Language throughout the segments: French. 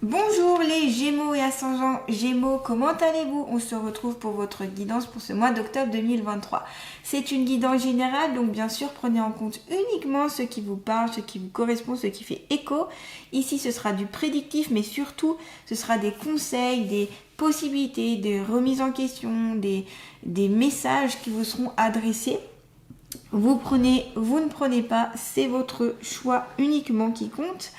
Bonjour les Gémeaux et ascendants Gémeaux, comment allez-vous? On se retrouve pour votre guidance pour ce mois d'octobre 2023. C'est une guidance générale, donc bien sûr prenez en compte uniquement ce qui vous parle, ce qui vous correspond, ce qui fait écho. Ici ce sera du prédictif, mais surtout ce sera des conseils, des possibilités, des remises en question, des messages qui vous seront adressés. Vous prenez, vous ne prenez pas, c'est votre choix uniquement qui compte.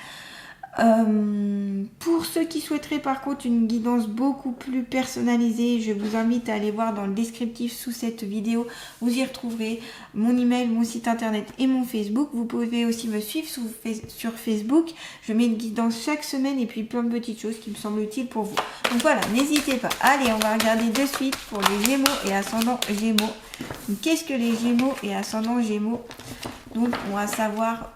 Pour ceux qui souhaiteraient par contre une guidance beaucoup plus personnalisée, je vous invite à aller voir dans le descriptif sous cette vidéo. Vous y retrouverez mon email, mon site internet et mon Facebook. Vous pouvez aussi me suivre sur Facebook. Je mets une guidance chaque semaine et puis plein de petites choses qui me semblent utiles pour vous. Donc voilà, n'hésitez pas. Allez, on va regarder de suite pour les Gémeaux et ascendants Gémeaux. Qu'est-ce que les Gémeaux et ascendants Gémeaux? Donc on va savoir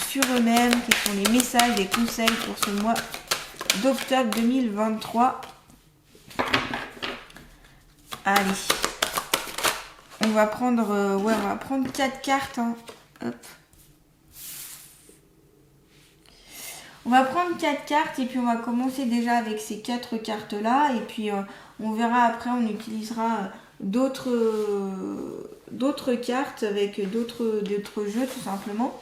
sur eux-mêmes, quels sont les messages et conseils pour ce mois d'octobre 2023. Allez, on va prendre, on va prendre 4 cartes. Hein. Hop. On va prendre 4 cartes et puis on va commencer déjà avec ces 4 cartes-là. Et puis on verra après, on utilisera d'autres cartes avec d'autres jeux tout simplement.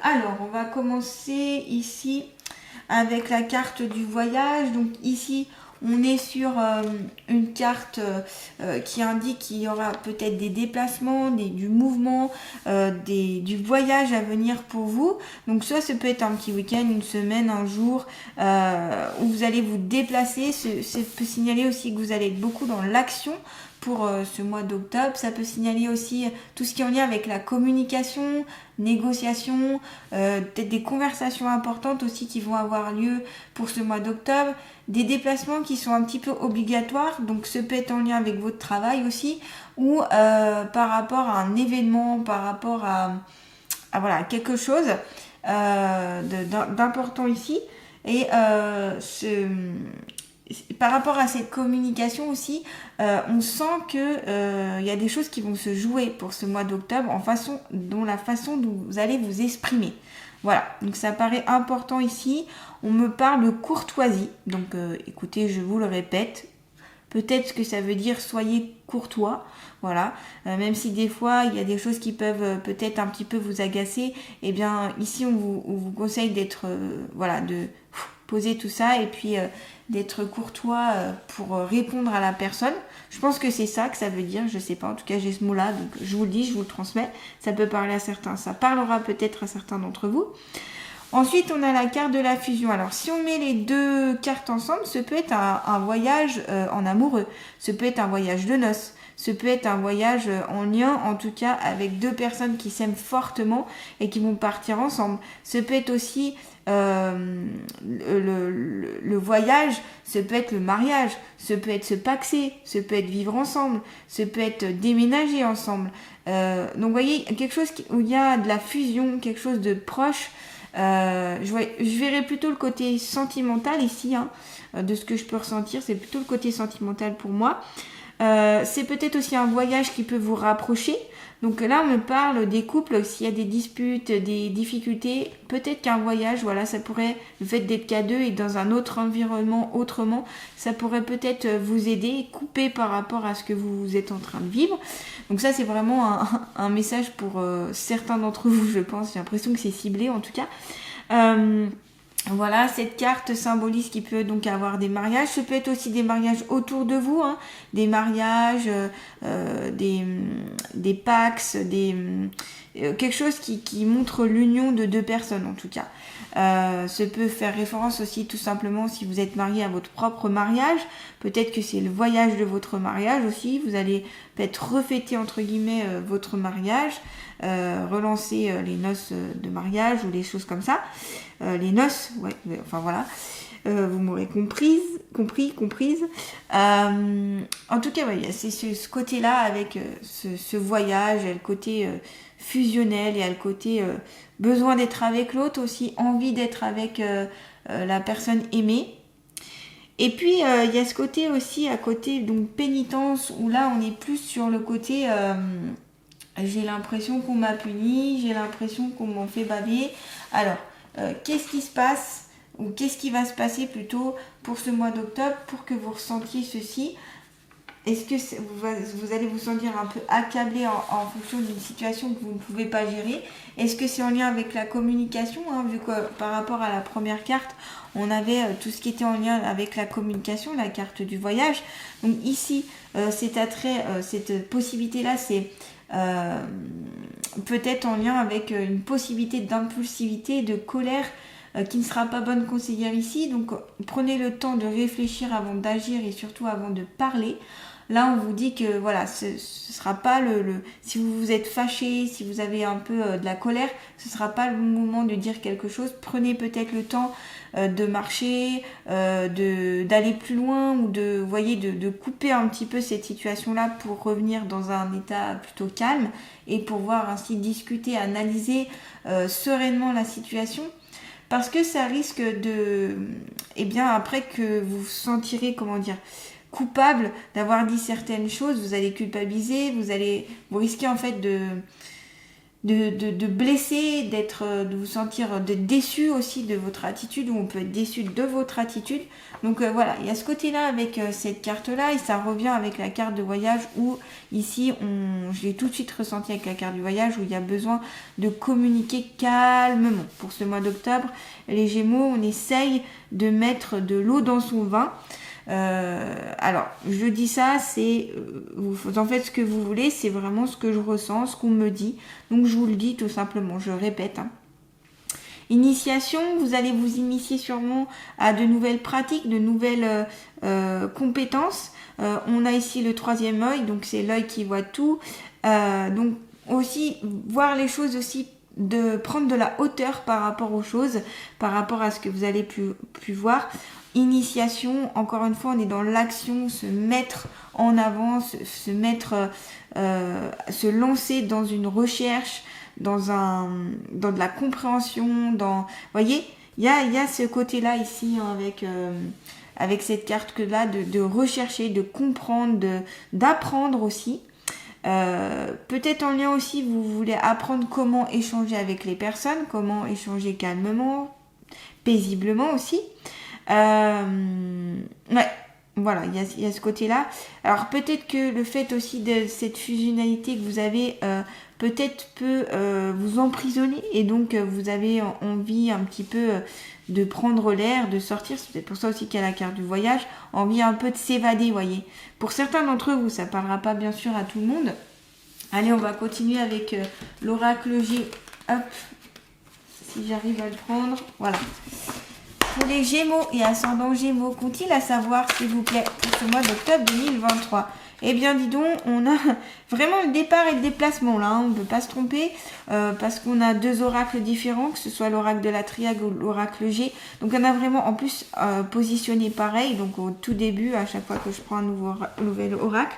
Alors, on va commencer ici avec la carte du voyage. Donc ici, on est sur une carte qui indique qu'il y aura peut-être des déplacements, du mouvement, du voyage à venir pour vous. Donc soit ça peut être un petit week-end, une semaine, un jour où vous allez vous déplacer. Ça peut signaler aussi que vous allez être beaucoup dans l'action pour ce mois d'octobre. Ça peut signaler aussi tout ce qui est en lien avec la communication, négociation, peut-être des conversations importantes aussi qui vont avoir lieu pour ce mois d'octobre, des déplacements qui sont un petit peu obligatoires, donc ce peut être en lien avec votre travail aussi, ou par rapport à un événement, par rapport à voilà, quelque chose d'important ici. Et par rapport à cette communication aussi, on sent que y a des choses qui vont se jouer pour ce mois d'octobre la façon dont vous allez vous exprimer. Voilà, donc ça paraît important ici. On me parle de courtoisie, donc écoutez, je vous le répète, peut-être que ça veut dire soyez courtois, voilà. Même si des fois il y a des choses qui peuvent peut-être un petit peu vous agacer, eh bien ici on vous conseille d'être, de poser tout ça et puis d'être courtois pour répondre à la personne. Je pense que c'est ça que ça veut dire, je sais pas, en tout cas j'ai ce mot-là, donc je vous le dis, je vous le transmets. Ça peut parler à certains, ça parlera peut-être à certains d'entre vous. Ensuite, on a la carte de la fusion. Alors, si on met les deux cartes ensemble, ce peut être un voyage en amoureux. Ce peut être un voyage de noces. Ce peut être un voyage en lien, en tout cas, avec deux personnes qui s'aiment fortement et qui vont partir ensemble. Ce peut être aussi le voyage, ce peut être le mariage, ce peut être se paxer, ce peut être vivre ensemble, ce peut être déménager ensemble. Donc, vous voyez, quelque chose où il y a de la fusion, quelque chose de proche. Je verrais plutôt le côté sentimental ici, hein, de ce que je peux ressentir, c'est plutôt le côté sentimental pour moi. C'est peut-être aussi un voyage qui peut vous rapprocher. Donc là, on me parle des couples, s'il y a des disputes, des difficultés, peut-être qu'un voyage, voilà, ça pourrait, le fait d'être qu'à deux et dans un autre environnement autrement, ça pourrait peut-être vous aider, couper par rapport à ce que vous êtes en train de vivre. Donc ça, c'est vraiment un message pour certains d'entre vous, je pense. J'ai l'impression que c'est ciblé, en tout cas. Voilà, cette carte symbolise qu'il peut donc avoir des mariages. Ce peut être aussi des mariages autour de vous, hein, des mariages, des pax, quelque chose qui montre l'union de deux personnes en tout cas. Ça peut faire référence aussi tout simplement si vous êtes marié à votre propre mariage. Peut-être que c'est le voyage de votre mariage aussi. Vous allez peut-être refêter entre guillemets votre mariage, relancer les noces de mariage ou les choses comme ça. Les noces, ouais, enfin voilà. Vous m'aurez comprise. En tout cas, ouais, c'est ce côté-là avec ce voyage, il y a le côté fusionnel, il y a le côté besoin d'être avec l'autre aussi, envie d'être avec la personne aimée. Et puis, il y a ce côté aussi, à côté, donc pénitence, où là, on est plus sur le côté j'ai l'impression qu'on m'a puni, j'ai l'impression qu'on m'en fait baver. Alors, qu'est-ce qui se passe ou qu'est-ce qui va se passer plutôt pour ce mois d'octobre pour que vous ressentiez ceci. Est-ce que vous allez vous sentir un peu accablé en fonction d'une situation que vous ne pouvez pas gérer? Est-ce que c'est en lien avec la communication, hein, vu que par rapport à la première carte, on avait tout ce qui était en lien avec la communication, la carte du voyage. Donc ici, cet attrait, cette possibilité-là, c'est peut-être en lien avec une possibilité d'impulsivité, de colère, qui ne sera pas bonne conseillère ici. Donc prenez le temps de réfléchir avant d'agir et surtout avant de parler. Là, on vous dit que voilà, ce sera pas si vous vous êtes fâché, si vous avez un peu de la colère, ce sera pas le bon moment de dire quelque chose. Prenez peut-être le temps de marcher, d'aller plus loin ou de couper un petit peu cette situation-là pour revenir dans un état plutôt calme et pouvoir ainsi discuter, analyser sereinement la situation. Parce que ça risque après que vous vous sentirez, coupable d'avoir dit certaines choses, vous allez culpabiliser, vous risquez en fait de blesser, de vous sentir déçu aussi de votre attitude, ou on peut être déçu de votre attitude. Donc voilà, il y a ce côté-là avec cette carte-là, et ça revient avec la carte de voyage où ici, je l'ai tout de suite ressenti avec la carte du voyage, où il y a besoin de communiquer calmement. Pour ce mois d'octobre, les Gémeaux, on essaye de mettre de l'eau dans son vin. Alors, je dis ça, vous en faites ce que vous voulez, c'est vraiment ce que je ressens, ce qu'on me dit. Donc, je vous le dis tout simplement, je répète. Initiation, vous allez vous initier sûrement à de nouvelles pratiques, de nouvelles compétences. On a ici le troisième œil, donc c'est l'œil qui voit tout. Donc, aussi, voir les choses aussi, de prendre de la hauteur par rapport aux choses, par rapport à ce que vous allez plus voir. Initiation, encore une fois, on est dans l'action, se mettre en avant, se lancer dans une recherche, dans de la compréhension, vous voyez, il y a ce côté-là ici, hein, avec cette carte-là, de rechercher, de comprendre, d'apprendre aussi. Peut-être en lien aussi, vous voulez apprendre comment échanger avec les personnes, comment échanger calmement, paisiblement aussi. Ouais, voilà, il y a ce côté-là. Alors peut-être que le fait aussi de cette fusionnalité que vous avez peut-être peut vous emprisonner, et donc vous avez envie un petit peu de prendre l'air, de sortir. C'est peut-être pour ça aussi qu'il y a la carte du voyage, envie un peu de s'évader, vous voyez. Pour certains d'entre vous, ça ne parlera pas bien sûr à tout le monde. Allez, on va continuer avec l'oracle G. Hop, si j'arrive à le prendre, voilà. Pour les Gémeaux et ascendants Gémeaux, qu'ont-ils à savoir, s'il vous plaît, pour ce mois d'octobre 2023? Eh bien, dis donc, on a vraiment le départ et le déplacement, là, hein, on ne peut pas se tromper, parce qu'on a deux oracles différents, que ce soit l'oracle de la triade ou l'oracle G. Donc, on a vraiment, en plus, positionné pareil, donc au tout début, à chaque fois que je prends un nouvel oracle.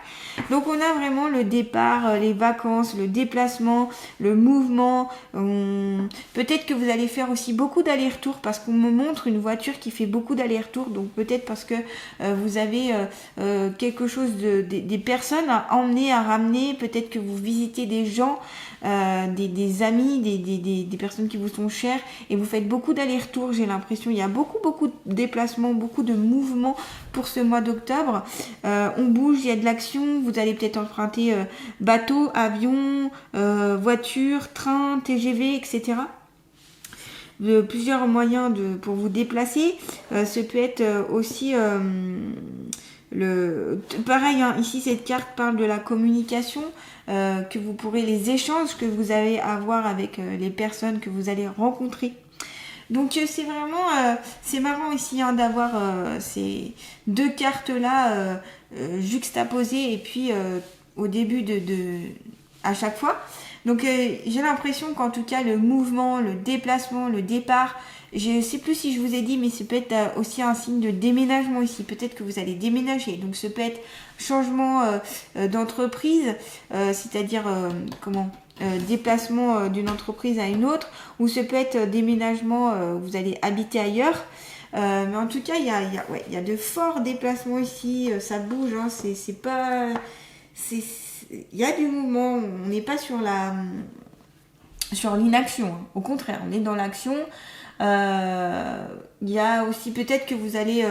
Donc, on a vraiment le départ, les vacances, le déplacement, le mouvement. Peut-être que vous allez faire aussi beaucoup d'allers-retours, parce qu'on me montre une voiture qui fait beaucoup d'allers-retours, donc peut-être parce que vous avez quelque chose des personnes à emmener, à ramener, peut-être que vous visitez des gens, des amis, des personnes qui vous sont chères, et vous faites beaucoup d'allers-retours, j'ai l'impression. Il y a beaucoup de déplacements, beaucoup de mouvements pour ce mois d'octobre. On bouge, il y a de l'action, vous allez peut-être emprunter bateau, avion, voiture, train, TGV, etc. Plusieurs moyens pour vous déplacer. Ce peut être aussi... pareil, hein, ici cette carte parle de la communication, que vous pourrez, les échanges que vous allez avoir avec les personnes que vous allez rencontrer. Donc c'est vraiment, c'est marrant ici, hein, d'avoir ces deux cartes là juxtaposées, et puis au début à chaque fois. Donc j'ai l'impression qu'en tout cas le mouvement, le déplacement, le départ, je ne sais plus si je vous ai dit, mais c'est peut-être aussi un signe de déménagement ici. Peut-être que vous allez déménager. Donc, ce peut être changement d'entreprise, c'est-à-dire déplacement d'une entreprise à une autre, ou ce peut être déménagement, vous allez habiter ailleurs. Mais en tout cas, il y a de forts déplacements ici. Ça bouge, hein, c'est pas... Il y a du mouvement. On n'est pas sur l'inaction. Hein. Au contraire, on est dans l'action. Il y a aussi peut-être que vous allez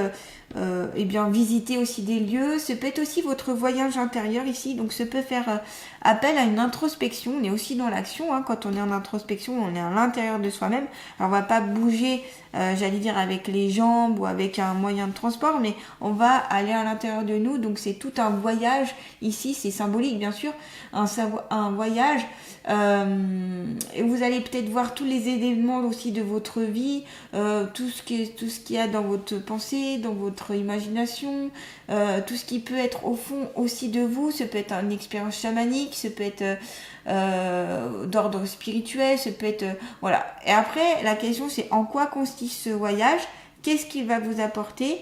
visiter aussi des lieux. Ce peut être aussi votre voyage intérieur ici. Donc, ça peut faire appel à une introspection. On est aussi dans l'action. Hein. Quand on est en introspection, on est à l'intérieur de soi-même. Alors, on va pas bouger, j'allais dire, avec les jambes ou avec un moyen de transport, mais on va aller à l'intérieur de nous. Donc, c'est tout un voyage. Ici, c'est symbolique, bien sûr. Un voyage. Et vous allez peut-être voir tous les éléments aussi de votre vie, tout ce qu'il y a dans votre pensée, dans votre imagination, tout ce qui peut être au fond aussi de vous. Ça peut être une expérience chamanique, ça peut être d'ordre spirituel, ça peut être voilà. Et après, la question c'est en quoi consiste ce voyage? Qu'est-ce qu'il va vous apporter?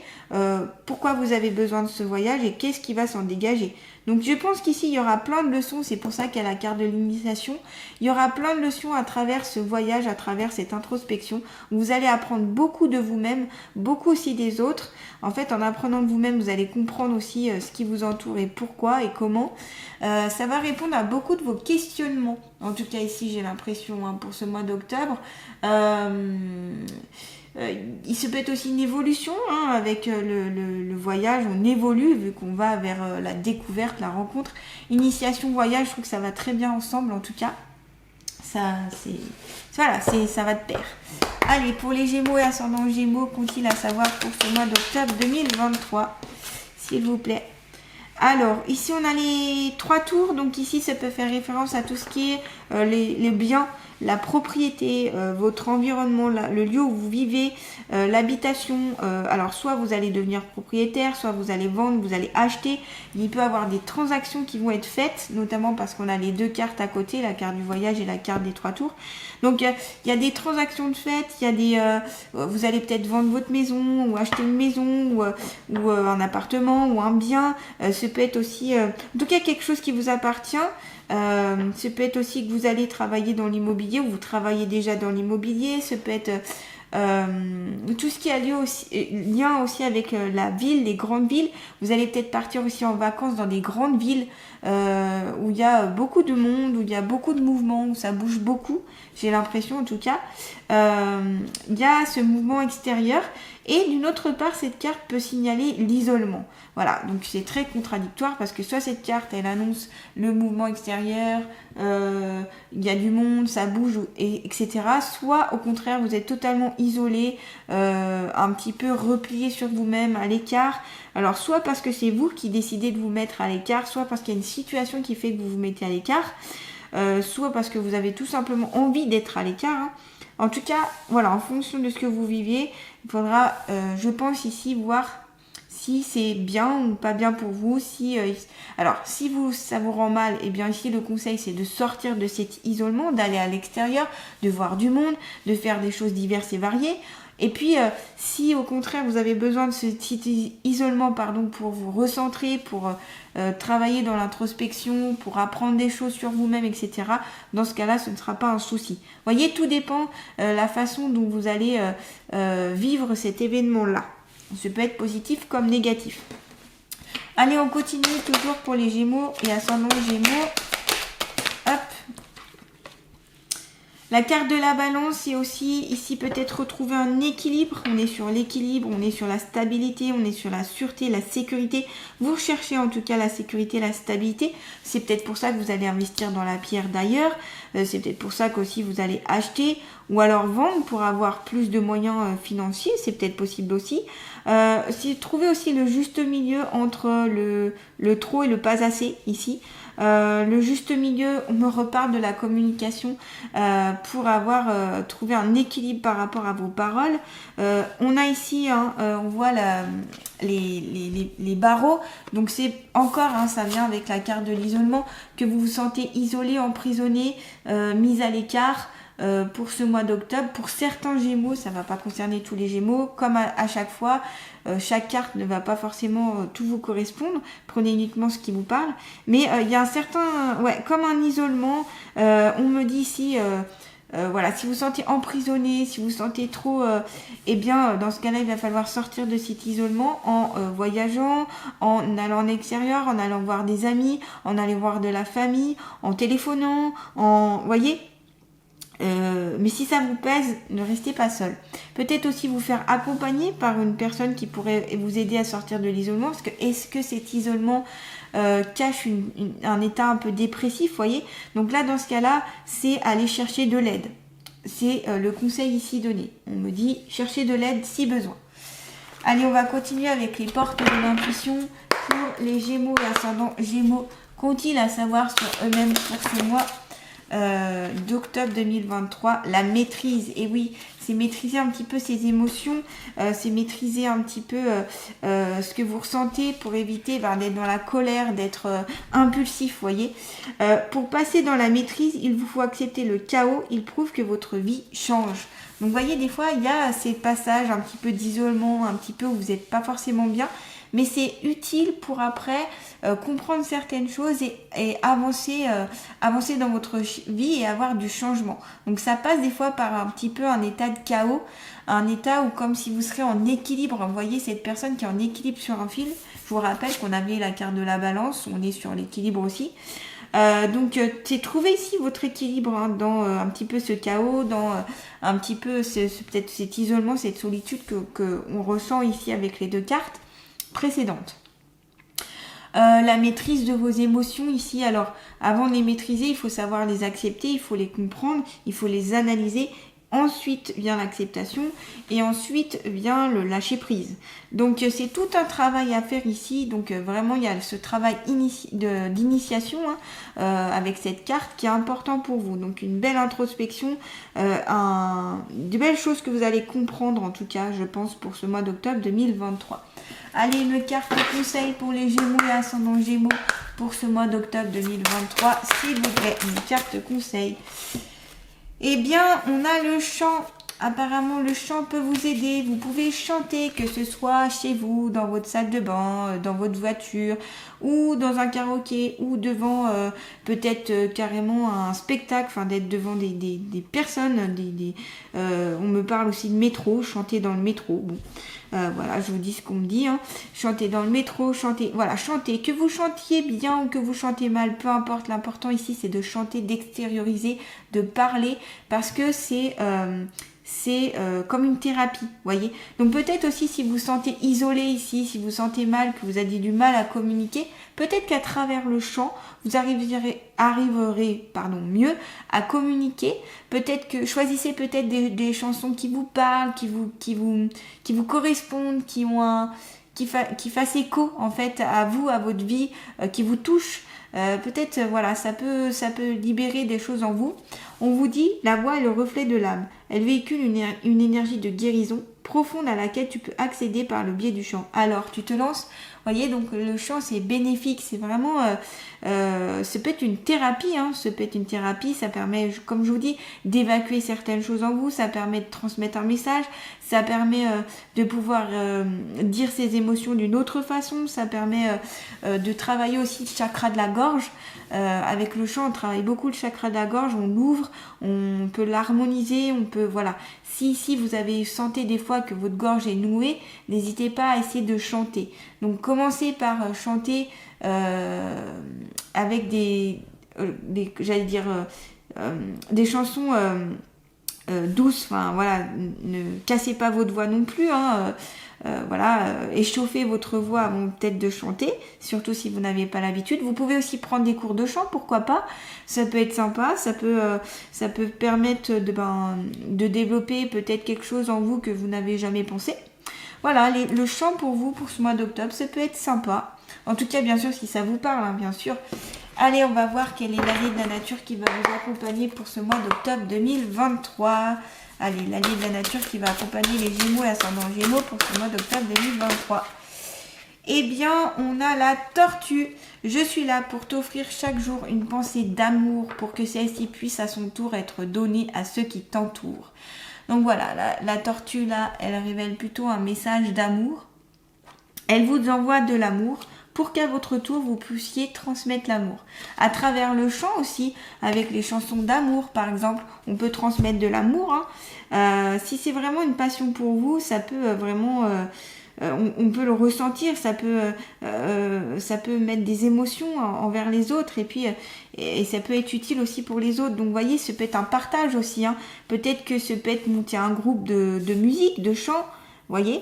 Pourquoi vous avez besoin de ce voyage et qu'est-ce qui va s'en dégager? Donc je pense qu'ici il y aura plein de leçons, c'est pour ça qu'il y a la carte de l'initiation. Il y aura plein de leçons à travers ce voyage, à travers cette introspection. Vous allez apprendre beaucoup de vous-même, beaucoup aussi des autres. En fait, en apprenant de vous-même, vous allez comprendre aussi ce qui vous entoure et pourquoi et comment. Ça va répondre à beaucoup de vos questionnements. En tout cas ici j'ai l'impression pour ce mois d'octobre. Il se peut être aussi une évolution avec le voyage, on évolue vu qu'on va vers la découverte, la rencontre, initiation, voyage, je trouve que ça va très bien ensemble en tout cas. Ça va de pair. Allez, pour les Gémeaux et ascendants Gémeaux, qu'ont-ils à savoir pour ce mois d'octobre 2023, s'il vous plaît? Alors, ici on a les 3 tours, donc ici ça peut faire référence à tout ce qui est les biens, la propriété, votre environnement, le lieu où vous vivez, l'habitation. Alors soit vous allez devenir propriétaire, soit vous allez vendre, vous allez acheter. Il peut y avoir des transactions qui vont être faites, notamment parce qu'on a les 2 cartes à côté, la carte du voyage et la carte des 3 tours. Donc il y a des transactions de fait, vous allez peut-être vendre votre maison ou acheter une maison ou un appartement ou un bien. Ça peut être aussi, en tout cas quelque chose qui vous appartient. Ça peut être aussi que vous allez travailler dans l'immobilier ou vous travaillez déjà dans l'immobilier. Ça peut être tout ce qui a lien aussi avec la ville, les grandes villes. Vous allez peut-être partir aussi en vacances dans des grandes villes où il y a beaucoup de monde, où il y a beaucoup de mouvements, où ça bouge beaucoup. J'ai l'impression en tout cas. Il y a ce mouvement extérieur. Et d'une autre part, cette carte peut signaler l'isolement. Voilà, donc c'est très contradictoire parce que soit cette carte, elle annonce le mouvement extérieur, il y a du monde, ça bouge, etc. Soit au contraire, vous êtes totalement isolé, un petit peu replié sur vous-même, à l'écart. Alors soit parce que c'est vous qui décidez de vous mettre à l'écart, soit parce qu'il y a une situation qui fait que vous vous mettez à l'écart, soit parce que vous avez tout simplement envie d'être à l'écart. En tout cas, voilà, en fonction de ce que vous viviez, il faudra, je pense ici, voir si c'est bien ou pas bien pour vous. Alors, si ça vous rend mal, eh bien ici, le conseil, c'est de sortir de cet isolement, d'aller à l'extérieur, de voir du monde, de faire des choses diverses et variées. Et puis, si au contraire, vous avez besoin de ce petit isolement pour vous recentrer, pour travailler dans l'introspection, pour apprendre des choses sur vous-même, etc., dans ce cas-là, ce ne sera pas un souci. Vous voyez, tout dépend la façon dont vous allez vivre cet événement-là. Ça peut être positif comme négatif. Allez, on continue toujours pour les Gémeaux et ascendants Gémeaux. Hop. La carte de la balance, c'est aussi ici peut-être retrouver un équilibre. On est sur l'équilibre, on est sur la stabilité, on est sur la sûreté, la sécurité. Vous recherchez en tout cas la sécurité, la stabilité. C'est peut-être pour ça que vous allez investir dans la pierre d'ailleurs. C'est peut-être pour ça qu'aussi vous allez acheter ou alors vendre pour avoir plus de moyens financiers. C'est peut-être possible aussi. C'est trouver aussi le juste milieu entre le trop et le pas assez ici. Le juste milieu, on me reparle de la communication pour avoir trouvé un équilibre par rapport à vos paroles. On a ici, on voit les barreaux, donc c'est encore, ça vient avec la carte de l'isolement, que vous vous sentez isolé, emprisonné, mis à l'écart. Pour ce mois d'octobre, pour certains Gémeaux, ça ne va pas concerner tous les Gémeaux, comme à chaque fois, chaque carte ne va pas forcément tout vous correspondre, prenez uniquement ce qui vous parle, mais il y a un certain, comme un isolement, on me dit ici, voilà, si vous sentez emprisonné, si vous sentez trop, dans ce cas-là, il va falloir sortir de cet isolement en voyageant, en allant en extérieur, en allant voir des amis, en allant voir de la famille, en téléphonant, voyez. Mais si ça vous pèse, ne restez pas seul. Peut-être aussi vous faire accompagner par une personne qui pourrait vous aider à sortir de l'isolement. Parce que est-ce que cet isolement cache un état un peu dépressif, voyez? Donc là, dans ce cas-là, c'est aller chercher de l'aide. C'est le conseil ici donné. On me dit chercher de l'aide si besoin. Allez, on va continuer avec les portes de l'intuition pour les Gémeaux et ascendant Gémeaux. Qu'ont-ils à savoir sur eux-mêmes pour ce mois d'octobre 2023? La maîtrise. Et oui, c'est maîtriser un petit peu ses émotions, c'est maîtriser un petit peu ce que vous ressentez pour éviter d'être dans la colère, d'être impulsif, voyez. Pour passer dans la maîtrise, il vous faut accepter le chaos. Il prouve que votre vie change. Donc, vous voyez, des fois, il y a ces passages un petit peu d'isolement, un petit peu où vous n'êtes pas forcément bien, mais c'est utile pour après comprendre certaines choses et avancer dans votre vie et avoir du changement. Donc, ça passe des fois par un petit peu un état de chaos, un état où comme si vous serez en équilibre. Vous voyez, cette personne qui est en équilibre sur un fil, je vous rappelle qu'on avait la carte de la balance, on est sur l'équilibre aussi. Donc c'est trouver ici votre équilibre dans un petit peu ce chaos, dans un petit peu peut-être cet isolement, cette solitude que on ressent ici avec les deux cartes précédentes. La maîtrise de vos émotions ici, alors avant de les maîtriser, il faut savoir les accepter, il faut les comprendre, il faut les analyser. Ensuite vient l'acceptation et ensuite vient le lâcher prise. Donc c'est tout un travail à faire ici. Donc vraiment il y a ce travail d'initiation avec cette carte qui est important pour vous. Donc une belle introspection, de belles choses que vous allez comprendre en tout cas je pense pour ce mois d'octobre 2023. Allez, une carte conseil pour les Gémeaux et ascendant Gémeaux pour ce mois d'octobre 2023. S'il vous plaît, une carte conseil. Eh bien, on a le chant. Apparemment, le chant peut vous aider. Vous pouvez chanter, que ce soit chez vous, dans votre salle de bain, dans votre voiture, ou dans un karaoké, ou devant peut-être carrément un spectacle, enfin d'être devant des personnes. On me parle aussi de métro, chanter dans le métro. Bon. Voilà, je vous dis ce qu'on me dit. Chanter dans le métro, chanter. Que vous chantiez bien ou que vous chantez mal, peu importe. L'important ici, c'est de chanter, d'extérioriser, de parler, parce que c'est comme une thérapie, voyez. Donc peut-être aussi si vous vous sentez isolé ici, si vous sentez mal, que vous avez du mal à communiquer, peut-être qu'à travers le chant, vous arriverez mieux à communiquer. Peut-être que choisissez peut-être des chansons qui vous parlent, qui vous correspondent, qui fassent écho en fait à vous, à votre vie, qui vous touchent. Peut-être ça peut libérer des choses en vous. On vous dit la voix est le reflet de l'âme. Elle véhicule une énergie de guérison profonde à laquelle tu peux accéder par le biais du chant. Alors tu te lances. Voyez, donc le chant c'est bénéfique, c'est vraiment ça peut être une thérapie, ça permet, comme je vous dis, d'évacuer certaines choses en vous, ça permet de transmettre un message, ça permet de pouvoir dire ses émotions d'une autre façon, ça permet de travailler aussi le chakra de la gorge. Avec le chant, on travaille beaucoup le chakra de la gorge, on l'ouvre, on peut l'harmoniser, on peut, voilà. Si vous avez senti des fois que votre gorge est nouée, n'hésitez pas à essayer de chanter. Donc commencez par chanter avec des chansons douces. Enfin voilà, ne cassez pas votre voix non plus. Échauffez votre voix avant peut-être de chanter, surtout si vous n'avez pas l'habitude. Vous pouvez aussi prendre des cours de chant, pourquoi pas. Ça peut être sympa, ça peut permettre de développer peut-être quelque chose en vous que vous n'avez jamais pensé. Voilà, le chant pour vous, pour ce mois d'octobre, ça peut être sympa. En tout cas, bien sûr, si ça vous parle, bien sûr. Allez, on va voir quelle est l'année de la nature qui va vous accompagner pour ce mois d'octobre 2023. Allez, l'année de la nature qui va accompagner les Gémeaux et ascendant Gémeaux pour ce mois d'octobre 2023. Eh bien, on a la tortue. Je suis là pour t'offrir chaque jour une pensée d'amour pour que celle-ci puisse à son tour être donnée à ceux qui t'entourent. Donc voilà, la tortue là, elle révèle plutôt un message d'amour. Elle vous envoie de l'amour pour qu'à votre tour, vous puissiez transmettre l'amour. À travers le chant aussi, avec les chansons d'amour par exemple, on peut transmettre de l'amour. Si c'est vraiment une passion pour vous, ça peut vraiment on peut le ressentir, ça peut mettre des émotions envers les autres et ça peut être utile aussi pour les autres. Donc vous voyez, ce peut être un partage aussi, hein. Peut-être que ce peut être monter un groupe de musique, de chant, voyez.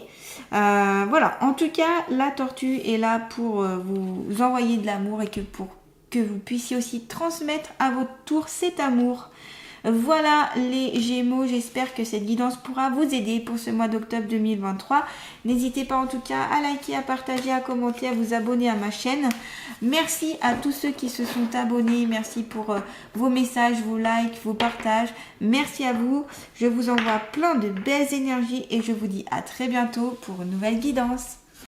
Voilà, en tout cas, la tortue est là pour vous envoyer de l'amour et pour que vous puissiez aussi transmettre à votre tour cet amour. Voilà les Gémeaux, j'espère que cette guidance pourra vous aider pour ce mois d'octobre 2023. N'hésitez pas en tout cas à liker, à partager, à commenter, à vous abonner à ma chaîne. Merci à tous ceux qui se sont abonnés, merci pour vos messages, vos likes, vos partages. Merci à vous, je vous envoie plein de belles énergies et je vous dis à très bientôt pour une nouvelle guidance.